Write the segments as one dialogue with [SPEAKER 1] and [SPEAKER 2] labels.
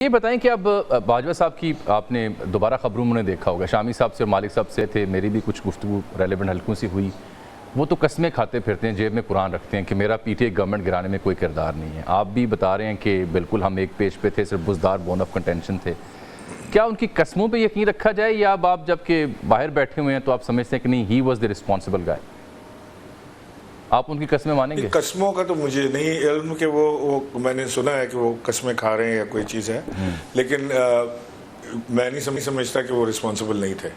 [SPEAKER 1] ये बताएं कि अब बाजवा साहब की आपने दोबारा खबरों में देखा होगा, शामी साहब से और मालिक साहब से थे, मेरी भी कुछ गुफ्तगू रेलेवेंट हल्कों सी हुई। वो तो कस्में खाते फिरते हैं, जेब में कुरान रखते हैं कि मेरा पीटीआई गवर्नमेंट गिराने में कोई किरदार नहीं है। आप भी बता रहे हैं कि बिल्कुल हम एक पेज पे थे, सिर्फ बुजदार बोन ऑफ कंटेंशन थे। क्या उनकी कस्मों पे यकीन रखा जाए, या अब आप जबकि बाहर बैठे हुए हैं तो आप समझते हैं कि नहीं, ही वॉज द रिस्पॉन्सिबल गाय? आप उनकी कस्में मानेंगे?
[SPEAKER 2] कस्मों का तो मुझे नहीं इल्म कि वो मैंने सुना है कि वो कस्में खा रहे हैं या कोई चीज़ है, लेकिन मैं नहीं समझता कि वो रिस्पॉन्सिबल नहीं थे।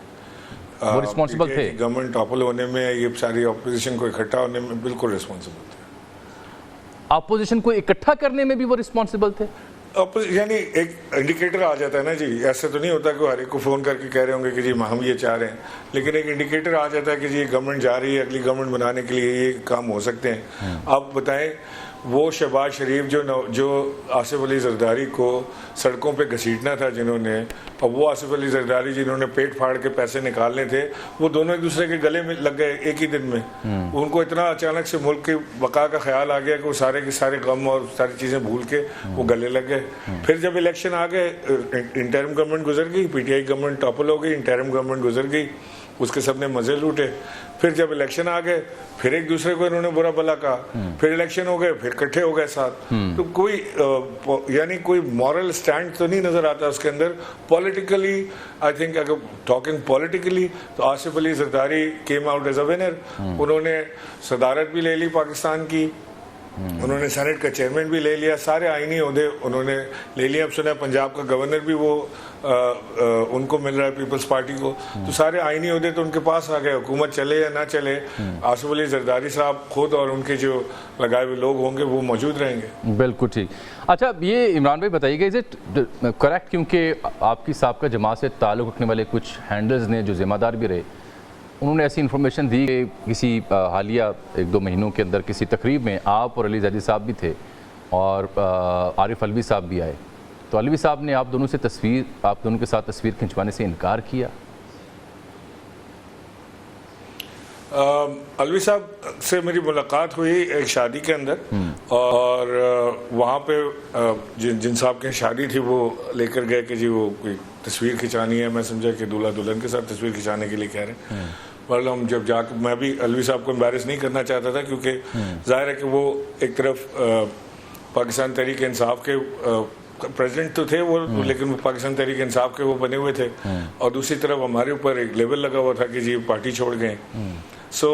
[SPEAKER 1] वो रिस्पॉन्सिबल थे।
[SPEAKER 2] गवर्नमेंट टॉपल होने में, ये सारी अपोजिशन को इकट्ठा होने में बिल्कुल रिस्पॉन्सिबल थे।
[SPEAKER 1] अपोजिशन को इकट्ठा करने में भी वो रिस्पॉन्सिबल थे?
[SPEAKER 2] यानी एक इंडिकेटर आ जाता है ना जी, ऐसे तो नहीं होता कि हर एक को फ़ोन करके कह रहे होंगे कि जी हम ये चाह रहे हैं, लेकिन एक इंडिकेटर आ जाता है कि जी गवर्नमेंट जा रही है, अगली गवर्नमेंट बनाने के लिए ये काम हो सकते हैं। आप बताएं, वो शहबाज शरीफ जो आसिफ अली जरदारी को सड़कों पे घसीटना था जिन्होंने, और वो आसिफ अली जरदारी जिन्होंने पेट फाड़ के पैसे निकालने थे, वो दोनों एक दूसरे के गले में लग गए एक ही दिन में। उनको इतना अचानक से मुल्क की बका का ख्याल आ गया कि वो सारे के सारे गम और सारी चीज़ें भूल के वो गले लग गए। फिर जब इलेक्शन आ गए, इंटरिम गवर्नमेंट गुजर गई, पीटीआई गवर्नमेंट टॉपल हो गई, इंटरिम गवर्नमेंट गुजर गई, उसके सबने मजे लूटे। फिर जब इलेक्शन आ गए, फिर एक दूसरे को इन्होंने बुरा भला कहा, फिर इलेक्शन हो गए, फिर इकट्ठे हो गए साथ। तो कोई यानी कोई मॉरल स्टैंड तो नहीं नजर आता उसके अंदर। पॉलिटिकली आई थिंक, अगर टॉकिंग पॉलिटिकली, तो Asif Ali Zardari came out as a winner. उन्होंने सदारत भी ले ली पाकिस्तान की, उन्होंने सेनेट का चेयरमैन भी ले लिया, सारे आईनी ओहदे उन्होंने ले लिया। अब सुना पंजाब का गवर्नर भी वो उनको मिल रहा है, पीपल्स पार्टी को। तो सारे आईनी ओहदे तो उनके पास आ गए, हुकूमत चले या ना चले, आसिफ अली जरदारी साहब खुद और उनके जो लगाए हुए लोग होंगे वो मौजूद रहेंगे।
[SPEAKER 1] बिल्कुल ठीक। अच्छा, ये इमरान भाई बताइएगा, इज इट करेक्ट, क्योंकि आपकी साहब का जमात से ताल्लुक़ रखने वाले कुछ हैंडल्स ने जो ज़िम्मेदार भी रहे, उन्होंने ऐसी इन्फॉर्मेशन दी कि किसी हालिया 1-2 महीनों के अंदर किसी तकरीब में आप और अली जैदी साहब भी थे और आरिफ अलवी साहब भी आए, तो अलवी साहब ने आप दोनों के साथ तस्वीर खिंचवाने से इनकार किया।
[SPEAKER 2] अलवी साहब से मेरी मुलाकात हुई एक शादी के अंदर, और वहाँ पे जिन साहब की शादी थी वो लेकर गए कि जी वो कोई तस्वीर खिंचानी है। मैं समझा कि दूल्हा दुल्हन के साथ तस्वीर खिंचाने के लिए कह रहे हैं। मतलब हम जब जाकर, मैं भी अलवी साहब को एम्बैरेस नहीं करना चाहता था, क्योंकि जाहिर है कि वो एक तरफ पाकिस्तान तहरीक इंसाफ के प्रेसिडेंट तो थे वो, लेकिन वो पाकिस्तान तहरीक इंसाफ के वो बने हुए थे, और दूसरी तरफ हमारे ऊपर एक लेबल लगा हुआ था कि जी पार्टी छोड़ गए। सो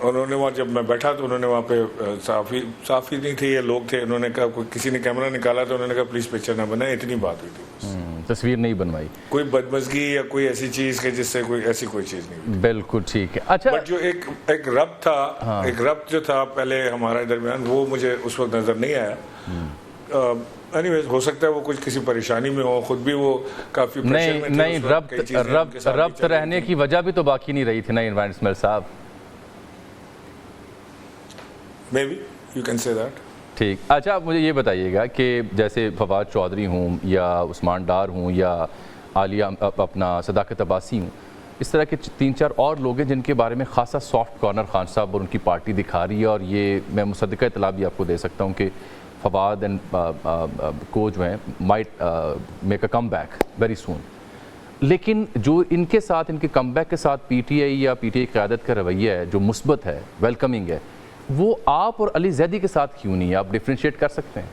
[SPEAKER 2] उन्होंने वहाँ, जब मैं बैठा तो उन्होंने वहाँ पे साफ़ी नहीं थे, ये लोग थे, उन्होंने कहा, किसी ने कैमरा निकाला तो उन्होंने कहा प्लीज़ पिक्चर ना बनाए, इतनी बात हुई थी।
[SPEAKER 1] तस्वीर नहीं बनवाई,
[SPEAKER 2] कोई बदमज़गी या कोई ऐसी चीज़ के जिससे कोई ऐसी कोई चीज़ नहीं।
[SPEAKER 1] बिल्कुल ठीक है। अच्छा,
[SPEAKER 2] बट जो एक रब्त था, एक रब्त जो था पहले हमारे दरमियान, वो मुझे उस वक्त नज़र नहीं आया। एनीवेज, हो सकता है वो कुछ किसी परेशानी में हो, खुद भी वो काफ़ी प्रेशर में थे।
[SPEAKER 1] नहीं, रब्त रहने की वजह भी तो बाकी नहीं रही थी ना इमरान इस्माइल साहब।
[SPEAKER 2] May be you can say that.
[SPEAKER 1] ठीक। अच्छा, मुझे ये बताइएगा कि जैसे फवाद चौधरी हूँ या उस्मान डार हूँ या आलिया अपना सदाकत अब्बासी हूँ, इस तरह के 3-4 और लोग हैं जिनके बारे में खासा सॉफ्ट कॉर्नर खान साहब और उनकी पार्टी दिखा रही है, और ये मैं मुसद्दक़ा इतला भी आपको दे सकता हूँ कि फवाद एंड को जो हैं might make a come back very soon. लेकिन जो इनके साथ, इनके कम बैक के साथ पीटीआई या पीटीआई क़यादत का रवैया है जो मुस्बत है, वेलकमिंग है, वो आप और अली जैदी के साथ क्यों नहीं है? आप डिफ्रेंशिएट कर सकते हैं?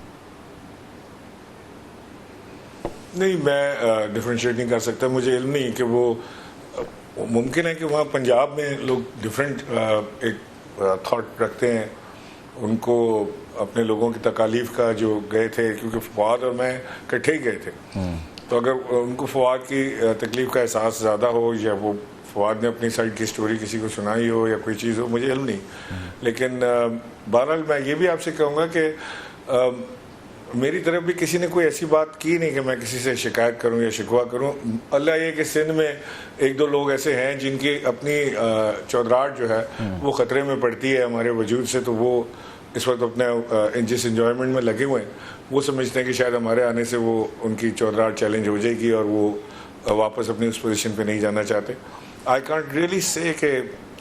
[SPEAKER 2] नहीं, मैं डिफ्रेंशिएट नहीं कर सकता, मुझे इल्म नहीं कि वो मुमकिन है कि वहाँ पंजाब में लोग डिफरेंट एक थॉट रखते हैं, उनको अपने लोगों की तकालीफ का जो गए थे, क्योंकि फवाद और मैं इकट्ठे ही गए थे, तो अगर उनको फवाद की तकलीफ का एहसास ज़्यादा हो, या वो फवाद ने अपनी साइड की स्टोरी किसी को सुनाई हो या कोई चीज़ हो, मुझे इल्म नहीं। लेकिन बहरहाल मैं ये भी आपसे कहूँगा कि मेरी तरफ भी किसी ने कोई ऐसी बात की नहीं कि मैं किसी से शिकायत करूं या शिकवा करूं। अल्लाह ये कि सिंध में 1-2 लोग ऐसे हैं जिनकी अपनी चौधराहट जो है वो ख़तरे में पड़ती है हमारे वजूद से, तो वो इस वक्त अपने जिस इंजॉयमेंट में लगे हुए हैं, वो समझते हैं कि शायद हमारे आने से वो उनकी चौधराहट चैलेंज हो जाएगी और वो वापस अपनी उस पोजीशन पे नहीं जाना चाहते। आई कांट रियली से कि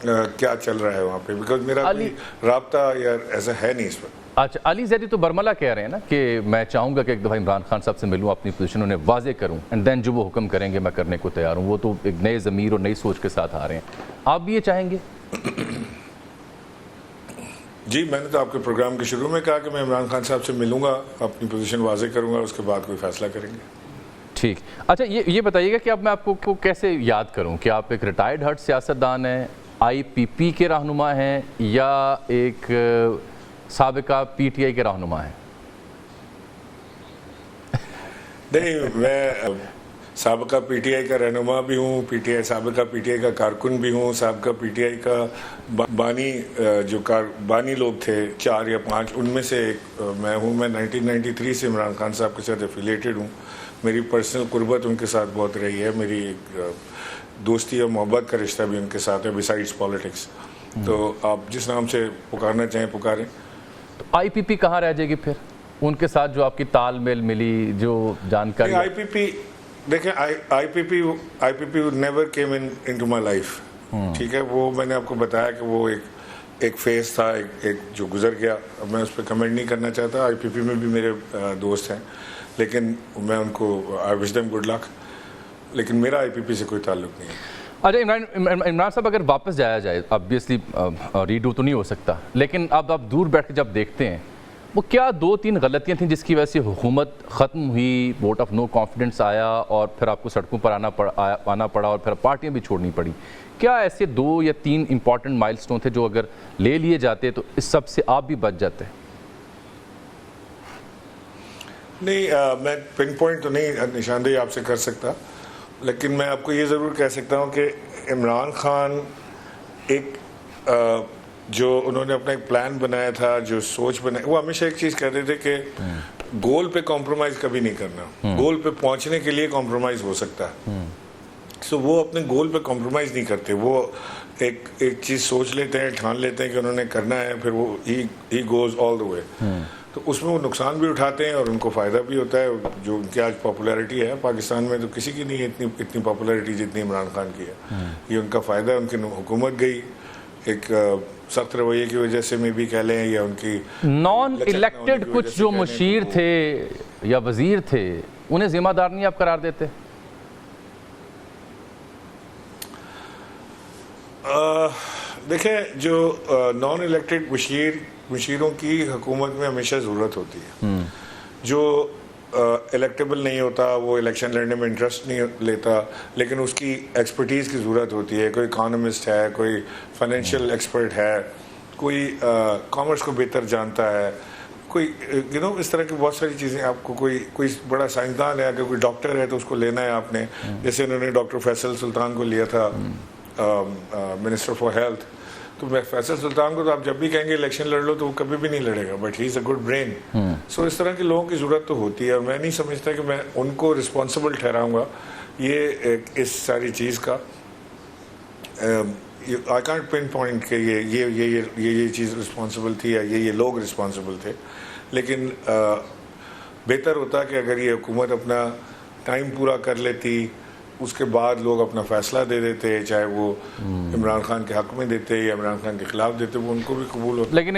[SPEAKER 2] क्या चल रहा है वहाँ पे, बिकॉज मेरा कोई राब्ता या ऐसा है नहीं इस वक्त।
[SPEAKER 1] अच्छा, अली जैदी तो बरमला कह रहे हैं ना कि मैं चाहूँगा कि एक दफ़ा इमरान खान साहब से मिलूँ, अपनी पोजीशन उन्हें वाजे करूँ, एंड देन जो वो हुक्म करेंगे मैं करने को तैयार हूँ। वो तो एक नए ज़मीर और नई सोच के साथ आ रहे हैं। आप भी ये चाहेंगे?
[SPEAKER 2] जी, मैंने तो आपके प्रोग्राम के शुरू में कहा कि मैं इमरान खान साहब से मिलूंगा, अपनी पोजीशन वाजे करूंगा, उसके बाद कोई फैसला करेंगे।
[SPEAKER 1] ठीक। अच्छा, ये बताइएगा कि अब मैं आपको को कैसे याद करूं कि आप एक रिटायर्ड हर्ट सियासतदान हैं, IPP के रहनुमा हैं, या एक साबिका PTI के रहनुमा हैं?
[SPEAKER 2] नहीं, मैं साबिका PTI का रहनुमा भी हूँ, साबिका PTI का कारकुन भी हूँ, साबिका PTI का बानी बानी लोग थे 4 या 5, उनमें से एक मैं हूँ। मैं 1993 से इमरान खान साहब के साथ एफिलिएटेड हूँ। मेरी पर्सनल कुर्बत उनके साथ बहुत रही है, मेरी एक दोस्ती और मोहब्बत का रिश्ता भी उनके साथ है बिसाइड्स पॉलिटिक्स। तो आप जिस नाम से पुकारना चाहें पुकारें।
[SPEAKER 1] तो IPP कहाँ रह जाएगी फिर? उनके साथ जो आपकी तालमेल मिली, जो जानकारी?
[SPEAKER 2] IPP देखें, IPP never came into my life. ठीक है, वो मैंने आपको बताया कि वो एक फेज था, एक जो गुजर गया। अब मैं उस पर कमेंट नहीं करना चाहता। IPP में भी मेरे दोस्त हैं, लेकिन मैं उनको I wish them good luck, लेकिन मेरा IPP से कोई ताल्लुक नहीं है।
[SPEAKER 1] अच्छा, इमरान साहब, अगर वापस जाया जाए, ऑब्वियसली रीडू तो नहीं हो सकता, लेकिन अब आप दूर बैठ के जब देखते हैं, वो क्या 2-3 गलतियां थीं जिसकी वजह से हुकूमत ख़त्म हुई, वोट ऑफ नो कॉन्फिडेंस आया और फिर आपको सड़कों पर आना पड़ा और फिर पार्टियां भी छोड़नी पड़ी? क्या ऐसे 2 या 3 इंपॉर्टेंट माइलस्टोन थे जो अगर ले लिए जाते तो इस सब से आप भी बच जाते?
[SPEAKER 2] नहीं, मैं पिन पॉइंट तो नहीं निशानदेही आपसे कर सकता, लेकिन मैं आपको ये ज़रूर कह सकता हूँ कि इमरान खान एक जो उन्होंने अपना एक प्लान बनाया था, जो सोच बनाई, वो हमेशा एक चीज़ कहते थे कि गोल पे कॉम्प्रोमाइज़ कभी नहीं करना, गोल पे पहुँचने के लिए कॉम्प्रोमाइज़ हो सकता है। सो वो अपने गोल पे कॉम्प्रोमाइज़ नहीं करते। वो एक चीज़ सोच लेते हैं, ठान लेते हैं कि उन्होंने करना है, फिर वो he goes all the way. तो उसमें वो नुकसान भी उठाते हैं और उनको फ़ायदा भी होता है। जो उनकी आज पॉपुलैरिटी है पाकिस्तान में, तो किसी की नहीं है इतनी पॉपुलैरिटी जितनी इमरान खान की है। ये उनका फ़ायदा है। उनकी हुकूमत गई एक सख्त रवैये की वजह से में भी कह लें, या उनकी
[SPEAKER 1] नॉन इलेक्टेड कुछ जो मुशीर थे या वज़ीर थे, उन्हें ज़िम्मेदार नहीं आप करार देते?
[SPEAKER 2] देखें, जो नॉन इलेक्टेड मुशीरों की हुकूमत में हमेशा ज़रूरत होती है। जो इलेक्टेबल नहीं होता, वो इलेक्शन लड़ने में इंटरेस्ट नहीं लेता, लेकिन उसकी एक्सपर्टीज़ की ज़रूरत होती है। कोई इकानमिस्ट है, कोई फाइनेंशियल एक्सपर्ट है, कोई कॉमर्स को बेहतर जानता है, कोई इस तरह की बहुत सारी चीज़ें। आपको कोई बड़ा साइंसदान है, अगर कोई डॉक्टर है तो उसको लेना है आपने। जैसे उन्होंने डॉक्टर फैसल सुल्तान को लिया था, मिनिस्टर फॉर हेल्थ। तो मैं फैसल सुल्तान को तो आप जब भी कहेंगे इलेक्शन लड़ लो तो वो कभी भी नहीं लड़ेगा, but he is a good brain. So इस तरह के लोगों की ज़रूरत तो होती है, और मैं नहीं समझता कि मैं उनको रिस्पॉन्सिबल ठहराऊँगा ये इस सारी चीज़ का। आई कांट पिन पॉइंट के ये चीज़ रिस्पॉन्सिबल थी या ये लोग रिस्पॉन्सिबल थे, लेकिन बेहतर होता कि अगर ये हुकूमत अपना टाइम पूरा कर लेती, उसके बाद लोग अपना फैसला दे देते, चाहे वो इमरान खान के हक़ में देते या इमरान खान के ख़िलाफ़ देते, वो उनको भी कबूल होता।
[SPEAKER 1] लेकिन